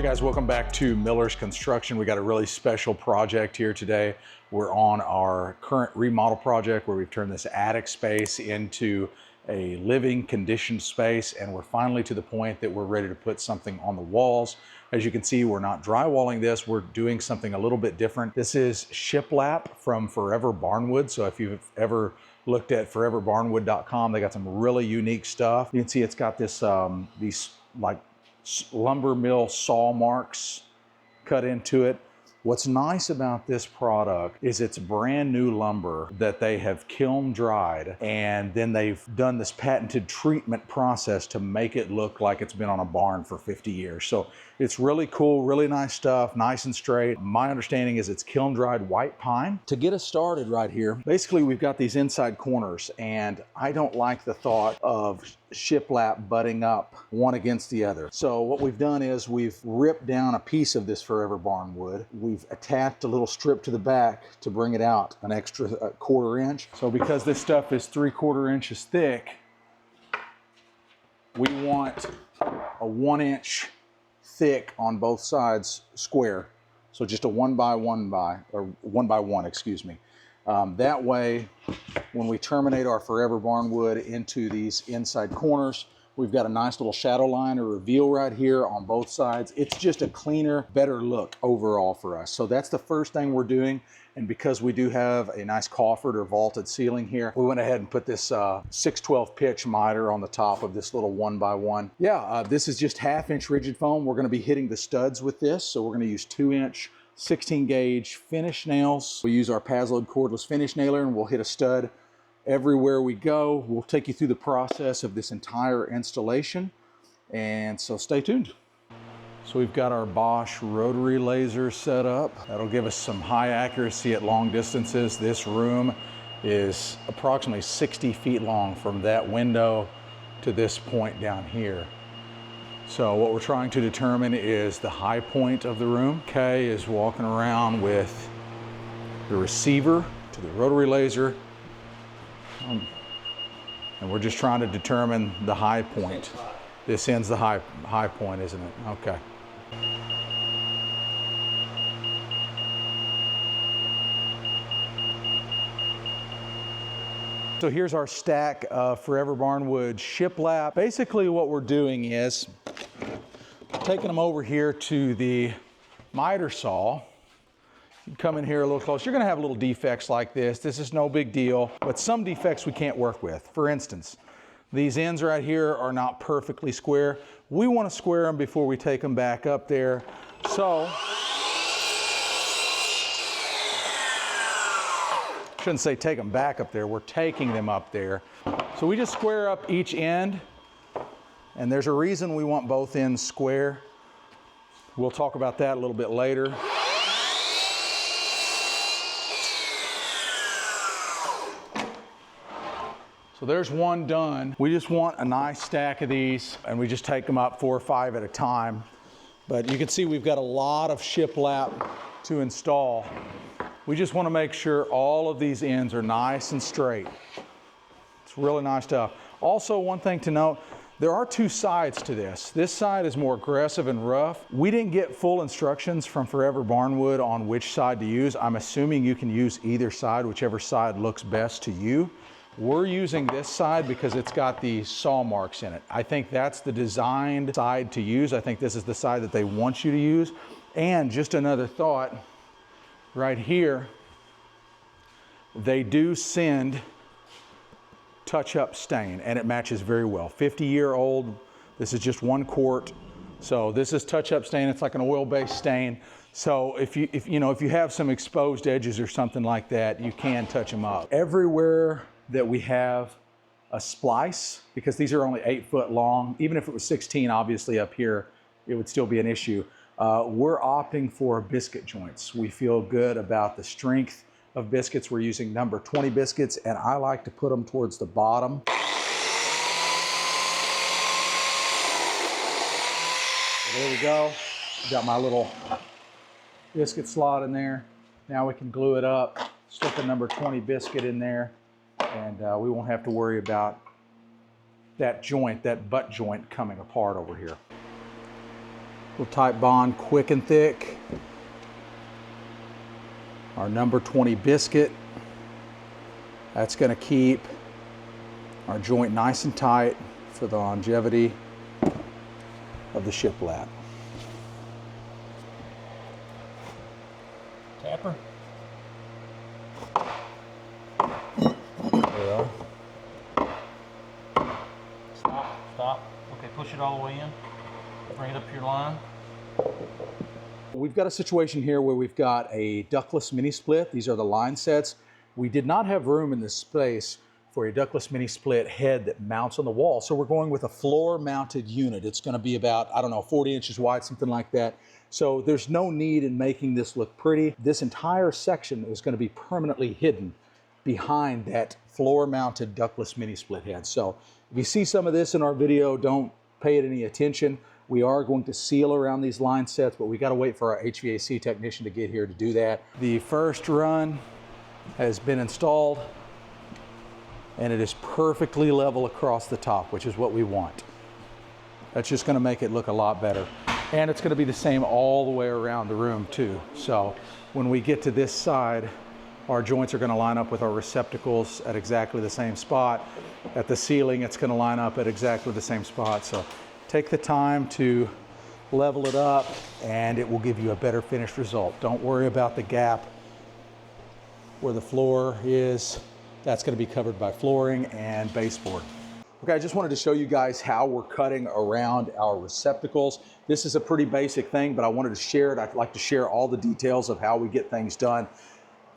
guys, welcome back to Miller's Construction. We got a really special project here today. We're on our current remodel project where we've turned this attic space into a living conditioned space, and we're finally to the point that we're ready to put something on the walls. As you can see, we're not drywalling this, we're doing something a little bit different. This is shiplap from Forever Barnwood. So if you've ever looked at foreverbarnwood.com, they got some really unique stuff. You can see it's got this these like lumber mill saw marks cut into it. What's nice about this product is it's brand new lumber that they have kiln dried, and then they've done this patented treatment process to make it look like it's been on a barn for 50 years. So it's really cool, really nice stuff, nice and straight. My understanding is it's kiln dried white pine. To get us started right here, basically we've got these inside corners, and I don't like the thought of shiplap butting up one against the other. So what we've done is we've ripped down a piece of this Forever Barnwood. We've attached a little strip to the back to bring it out an extra quarter inch. So because this stuff is 3/4 inches thick, we want a 1 inch thick on both sides square. So just a 1 by 1 by 1, excuse me. That way, when we terminate our Forever Barnwood into these inside corners, we've got a nice little shadow line or reveal right here on both sides. It's just a cleaner, better look overall for us. So that's the first thing we're doing. And because we do have a nice coffered or vaulted ceiling here, we went ahead and put this 6/12 pitch miter on the top of this little 1 by 1. This is just 1/2 inch rigid foam. We're gonna be hitting the studs with this. So we're gonna use 2 inch 16 gauge finish nails. We use our Pazload cordless finish nailer, and we'll hit a stud everywhere we go. We'll take you through the process of this entire installation, and so stay tuned. So we've got our Bosch rotary laser set up. That'll give us some high accuracy at long distances. This room is approximately 60 feet long from that window to this point down here. So what we're trying to determine is the high point of the room. Kay is walking around with the receiver to the rotary laser, and we're just trying to determine the high point. This end's the high point, isn't it? Okay. So here's our stack of Forever Barnwood shiplap. Basically what we're doing is taking them over here to the miter saw. You come in here a little close. You're gonna have little defects like this. This is no big deal, but some defects we can't work with. For instance, these ends right here are not perfectly square. We wanna square them before we take them back up there. So, shouldn't say take them back up there, we're taking them up there. So we just square up each end, and there's a reason we want both ends square. We'll talk about that a little bit later. So there's one done. We just want a nice stack of these, and we just take them up 4 or 5 at a time. But you can see we've got a lot of shiplap to install. We just want to make sure all of these ends are nice and straight. It's really nice stuff. Also, one thing to note, there are 2 sides to this. This side is more aggressive and rough. We didn't get full instructions from Forever Barnwood on which side to use. I'm assuming you can use either side, whichever side looks best to you. We're using this side because it's got the saw marks in it. I think that's the designed side to use. I think this is the side that they want you to use. And just another thought, right here, they do send touch-up stain, and it matches very well. 50-year-old, this is just 1 quart. So this is touch-up stain. It's like an oil-based stain. So if you have some exposed edges or something like that, you can touch them up. Everywhere that we have a splice, because these are only 8 foot long, even if it was 16, obviously up here, it would still be an issue. We're opting for biscuit joints. We feel good about the strength of biscuits. We're using number 20 biscuits, and I like to put them towards the bottom. So there we go. Got my little biscuit slot in there. Now we can glue it up, slip a number 20 biscuit in there, and we won't have to worry about that joint, that butt joint coming apart over here. We'll type bond quick and thick. Our number 20 biscuit. That's going to keep our joint nice and tight for the longevity of the shiplap. Tapper. There we are. Stop. Okay, push it all the way in. Bring it up to your line. We've got a situation here where we've got a ductless mini split. These are the line sets. We did not have room in this space for a ductless mini split head that mounts on the wall. So we're going with a floor mounted unit. It's going to be about, I don't know, 40 inches wide, something like that. So there's no need in making this look pretty. This entire section is going to be permanently hidden behind that floor mounted ductless mini split head. So if you see some of this in our video, don't pay it any attention. We are going to seal around these line sets, but we got to wait for our HVAC technician to get here to do that. The first run has been installed and it is perfectly level across the top, which is what we want. That's just going to make it look a lot better. And it's going to be the same all the way around the room too. So when we get to this side, our joints are going to line up with our receptacles at exactly the same spot. At the ceiling, it's going to line up at exactly the same spot. So take the time to level it up and it will give you a better finished result. Don't worry about the gap where the floor is. That's going to be covered by flooring and baseboard. Okay, I just wanted to show you guys how we're cutting around our receptacles. This is a pretty basic thing, but I wanted to share it. I'd like to share all the details of how we get things done.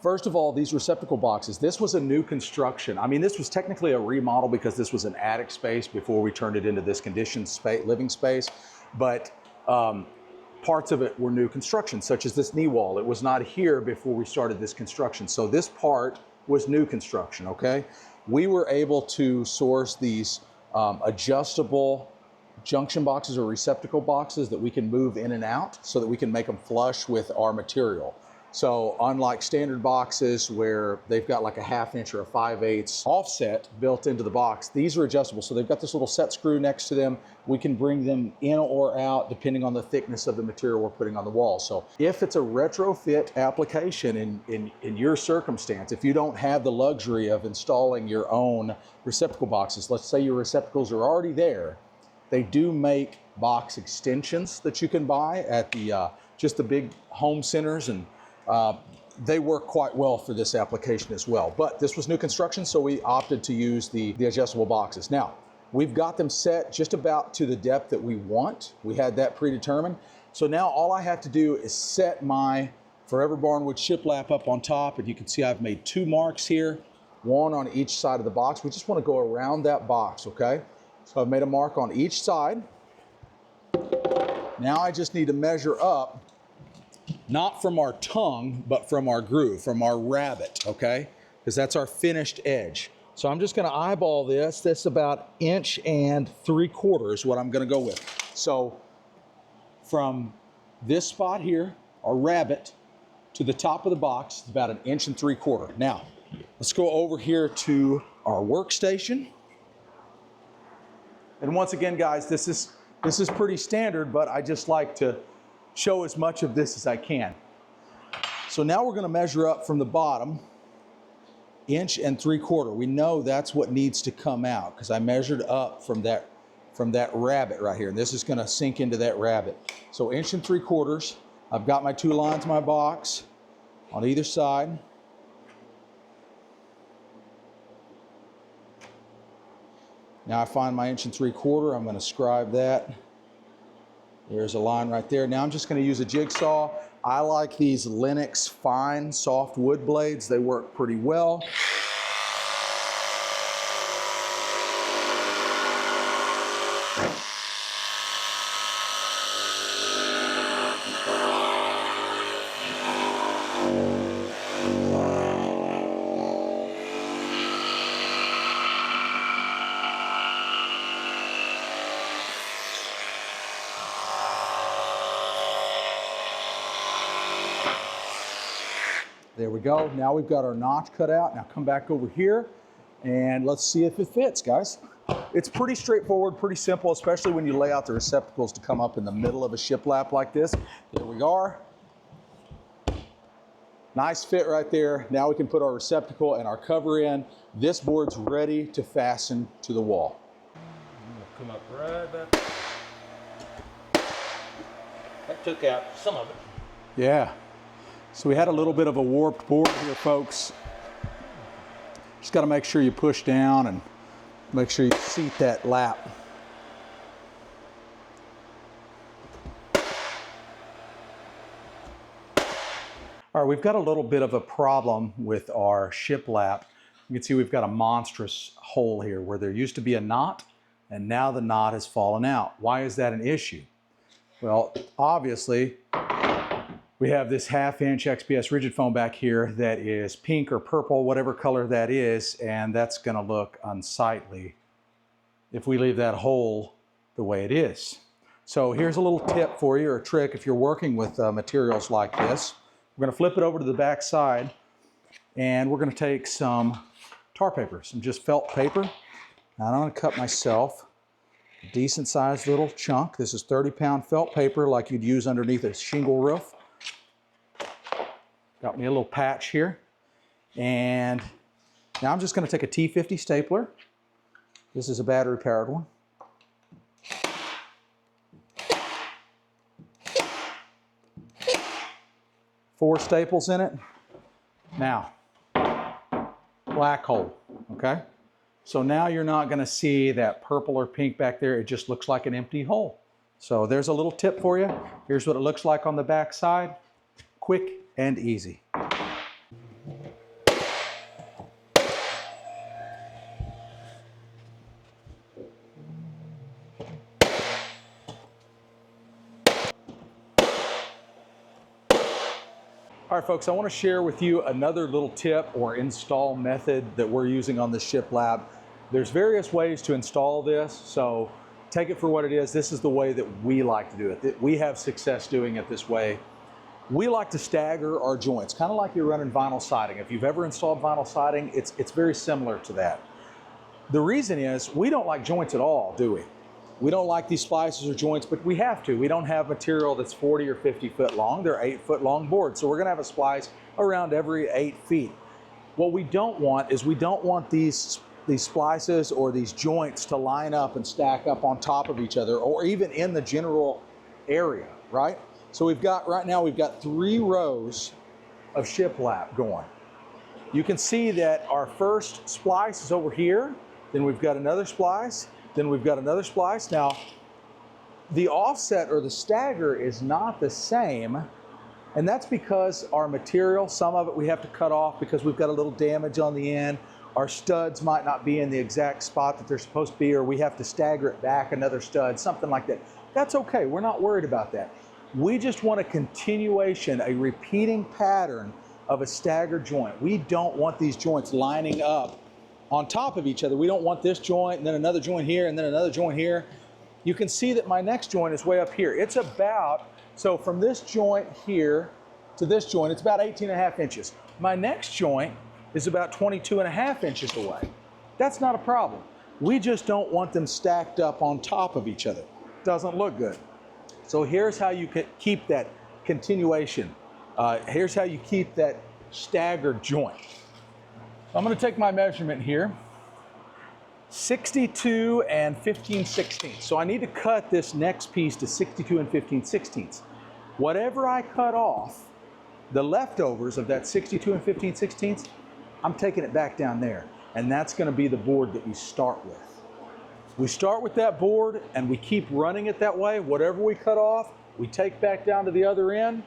First of all, these receptacle boxes, this was a new construction. I mean, this was technically a remodel because this was an attic space before we turned it into this conditioned space, living space. But parts of it were new construction, such as this knee wall. It was not here before we started this construction. So this part was new construction, okay? We were able to source these adjustable junction boxes or receptacle boxes that we can move in and out so that we can make them flush with our material. So unlike standard boxes where they've got like a 1/2 inch or a 5/8 offset built into the box, these are adjustable. So they've got this little set screw next to them. We can bring them in or out depending on the thickness of the material we're putting on the wall. So if it's a retrofit application in your circumstance, if you don't have the luxury of installing your own receptacle boxes, let's say your receptacles are already there, they do make box extensions that you can buy at the just the big home centers, and they work quite well for this application as well. But this was new construction, so we opted to use the adjustable boxes. Now, we've got them set just about to the depth that we want. We had that predetermined. So now all I have to do is set my Forever Barnwood Shiplap up on top, and you can see I've made 2 marks here, 1 on each side of the box. We just want to go around that box, okay? So I've made a mark on each side. Now I just need to measure up, not from our tongue, but from our groove, from our rabbet, okay? Because that's our finished edge. So I'm just gonna eyeball this. This is about 1.75 inches what I'm gonna go with. So from this spot here, our rabbet, to the top of the box, it's about 1.75 inches. Now, let's go over here to our workstation. And once again, guys, this is pretty standard, but I just like to show as much of this as I can. So now we're going to measure up from the bottom, 1.75 inches. We know that's what needs to come out because I measured up from that rabbet right here, and this is going to sink into that rabbet. So 1.75 inches. I've got my 2 lines in my box on either side. Now I find my 1.75 inches. I'm going to scribe that. There's a line right there. Now I'm just going to use a jigsaw. I like these Lennox fine soft wood blades. They work pretty well. There we go. Now we've got our notch cut out. Now come back over here and let's see if it fits, guys. It's pretty straightforward, pretty simple, especially when you lay out the receptacles to come up in the middle of a shiplap like this. There we are. Nice fit right there. Now we can put our receptacle and our cover in. This board's ready to fasten to the wall. I'm gonna come up right back. That took out some of it. Yeah. So we had a little bit of a warped board here, folks. Just got to make sure you push down and make sure you seat that lap. All right, we've got a little bit of a problem with our shiplap. You can see we've got a monstrous hole here where there used to be a knot, and now the knot has fallen out. Why is that an issue? Well, obviously, we have this 1/2-inch XPS rigid foam back here that is pink or purple, whatever color that is, and that's gonna look unsightly if we leave that hole the way it is. So here's a little tip for you, or a trick if you're working with materials like this. We're gonna flip it over to the back side, and we're gonna take some tar paper, some just felt paper. Now I'm gonna cut myself a decent sized little chunk. This is 30-pound felt paper like you'd use underneath a shingle roof. Got me a little patch here. And now I'm just gonna take a T50 stapler. This is a battery powered one. Four staples in it. Now, black hole, okay? So now you're not gonna see that purple or pink back there. It just looks like an empty hole. So there's a little tip for you. Here's what it looks like on the back side. Quick and easy. All right, folks, I want to share with you another little tip or install method that we're using on the shiplap. There's various ways to install this, so take it for what it is. This is the way that we like to do it. We have success doing it this way. We like to stagger our joints, kind of like you're running vinyl siding. If you've ever installed vinyl siding, it's very similar to that. The reason is we don't like joints at all, do we? We don't like these splices or joints, but we have to. We don't have material that's 40 or 50 foot long. They're 8-foot long boards. So we're gonna have a splice around every 8 feet. What we don't want is we don't want these splices or these joints to line up and stack up on top of each other or even in the general area, right? So right now we've got 3 rows of shiplap going. You can see that our first splice is over here, then we've got another splice, then we've got another splice. Now, the offset or the stagger is not the same, and that's because our material, some of it we have to cut off because we've got a little damage on the end. Our studs might not be in the exact spot that they're supposed to be, or we have to stagger it back another stud, something like that. That's okay, we're not worried about that. We just want a continuation, a repeating pattern of a staggered joint. We don't want these joints lining up on top of each other. We don't want this joint and then another joint here and then another joint here. You can see that my next joint is way up here. It's about, so from this joint here to this joint, it's about 18.5 inches. My next joint is about 22.5 inches away. That's not a problem. We just don't want them stacked up on top of each other. Doesn't look good. So here's how you can keep that continuation. Here's how you keep that staggered joint. I'm gonna take my measurement here, 62 and 15/16. So I need to cut this next piece to 62 and 15/16. Whatever I cut off, the leftovers of that 62 and 15/16, I'm taking it back down there. And that's gonna be the board that we start with. We start with that board and we keep running it that way. Whatever we cut off, we take back down to the other end.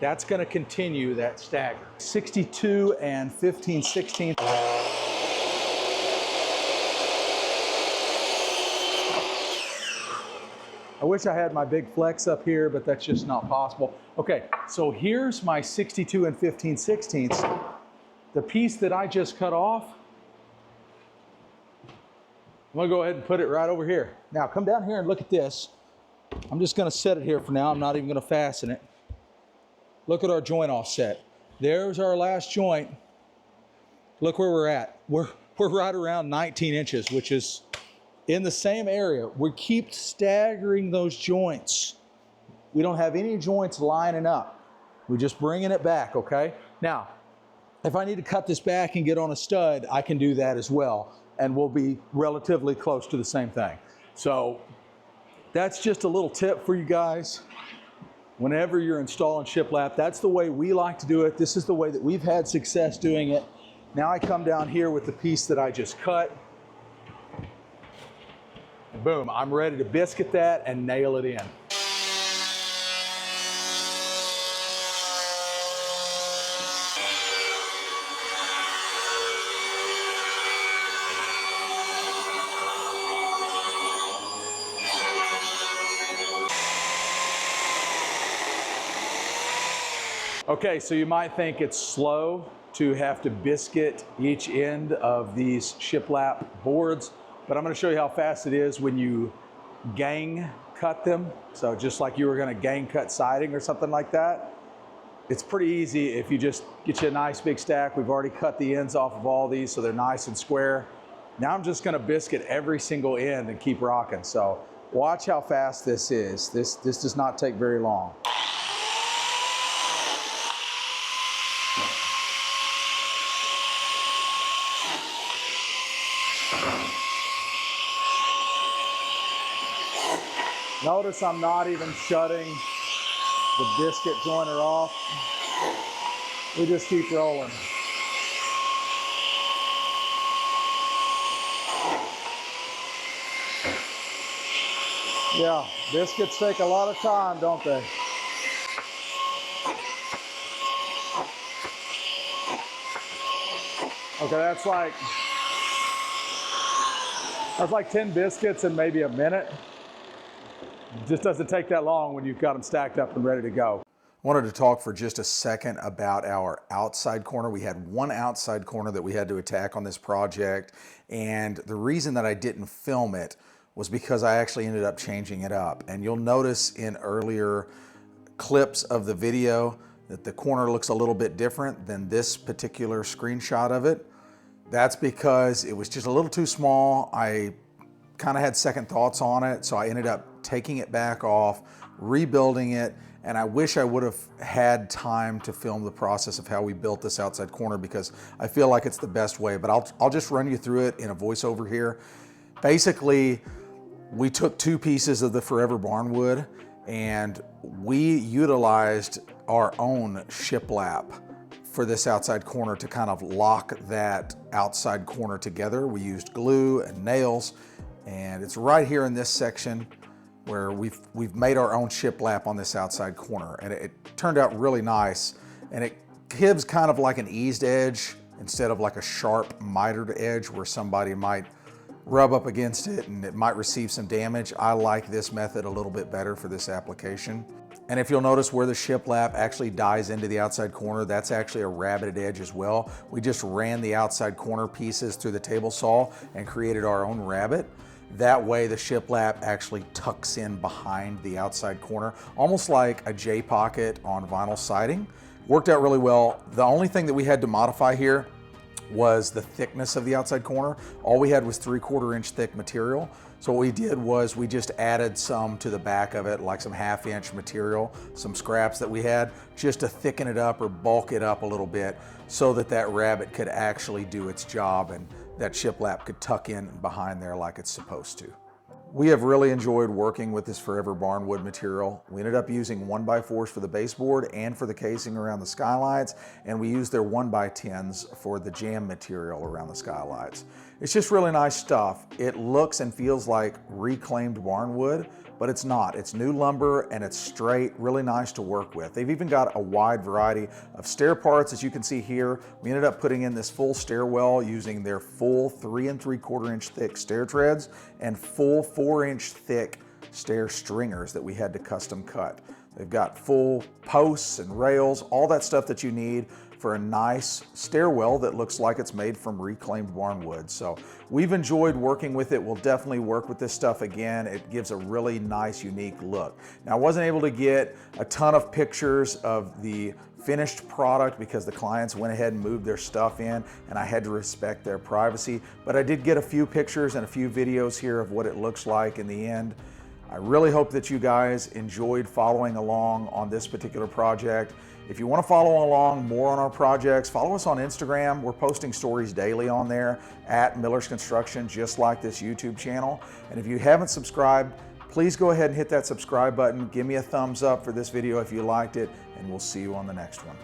That's gonna continue that stagger. 62 and 15/16. I wish I had my big flex up here, but that's just not possible. Okay, so here's my 62 and 15/16. The piece that I just cut off, I'm gonna go ahead and put it right over here. Now come down here and look at this. I'm just gonna set it here for now. I'm not even gonna fasten it. Look at our joint offset. There's our last joint. Look where we're at. We're right around 19 inches, which is in the same area. We keep staggering those joints. We don't have any joints lining up. We're just bringing it back, okay? Now, if I need to cut this back and get on a stud, I can do that as well, and we'll be relatively close to the same thing. So that's just a little tip for you guys. Whenever you're installing shiplap, that's the way we like to do it. This is the way that we've had success doing it. Now I come down here with the piece that I just cut. Boom, I'm ready to biscuit that and nail it in. Okay, so you might think it's slow to have to biscuit each end of these shiplap boards, but I'm going to show you how fast it is when you gang cut them. So just like you were going to gang cut siding or something like that. It's pretty easy if you just get you a nice big stack. We've already cut the ends off of all these so they're nice and square. Now I'm just going to biscuit every single end and keep rocking. So watch how fast this is. This does not take very long. Notice I'm not even shutting the biscuit joiner off. We just keep rolling. Yeah, biscuits take a lot of time, don't they? Okay, that's like 10 biscuits in maybe a minute. It just doesn't take that long when you've got them stacked up and ready to go. I wanted to talk for just a second about our outside corner. We had one outside corner that we had to attack on this project, and the reason that I didn't film it was because I actually ended up changing it up. And you'll notice in earlier clips of the video that the corner looks a little bit different than this particular screenshot of it. That's because it was just a little too small. I kind of had second thoughts on it, so I ended up taking it back off, rebuilding it, and I wish I would have had time to film the process of how we built this outside corner because I feel like it's the best way, but I'll just run you through it in a voiceover here. Basically, we took two pieces of the Forever Barnwood and we utilized our own shiplap for this outside corner to kind of lock that outside corner together. We used glue and nails, and it's right here in this section where we've made our own shiplap on this outside corner, and it turned out really nice, and it gives kind of like an eased edge instead of like a sharp mitered edge where somebody might rub up against it and it might receive some damage. I like this method a little bit better for this application. And if you'll notice where the shiplap actually dies into the outside corner, that's actually a rabbited edge as well. We just ran the outside corner pieces through the table saw and created our own rabbet. That way the shiplap actually tucks in behind the outside corner, almost like a J-pocket on vinyl siding. Worked out really well. The only thing that we had to modify here was the thickness of the outside corner. All we had was 3/4 inch thick material. So what we did was we just added some to the back of it, like some 1/2 inch material, some scraps that we had, just to thicken it up or bulk it up a little bit so that that rabbet could actually do its job and that shiplap could tuck in behind there like it's supposed to. We have really enjoyed working with this Forever Barnwood material. We ended up using 1x4s for the baseboard and for the casing around the skylights, and we used their 1x10s for the jam material around the skylights. It's just really nice stuff. It looks and feels like reclaimed barnwood, but it's not. It's new lumber and it's straight, really nice to work with. They've even got a wide variety of stair parts, as you can see here. We ended up putting in this full stairwell using their full 3 3/4 inch thick stair treads and full 4 inch thick stair stringers that we had to custom cut. They've got full posts and rails, all that stuff that you need for a nice stairwell that looks like it's made from reclaimed barnwood. So we've enjoyed working with it. We'll definitely work with this stuff again. It gives a really nice, unique look. Now, I wasn't able to get a ton of pictures of the finished product because the clients went ahead and moved their stuff in and I had to respect their privacy, but I did get a few pictures and a few videos here of what it looks like in the end. I really hope that you guys enjoyed following along on this particular project. If you want to follow along more on our projects, follow us on Instagram. We're posting stories daily on there at Miller's Construction, just like this YouTube channel. And if you haven't subscribed, please go ahead and hit that subscribe button. Give me a thumbs up for this video if you liked it, and we'll see you on the next one.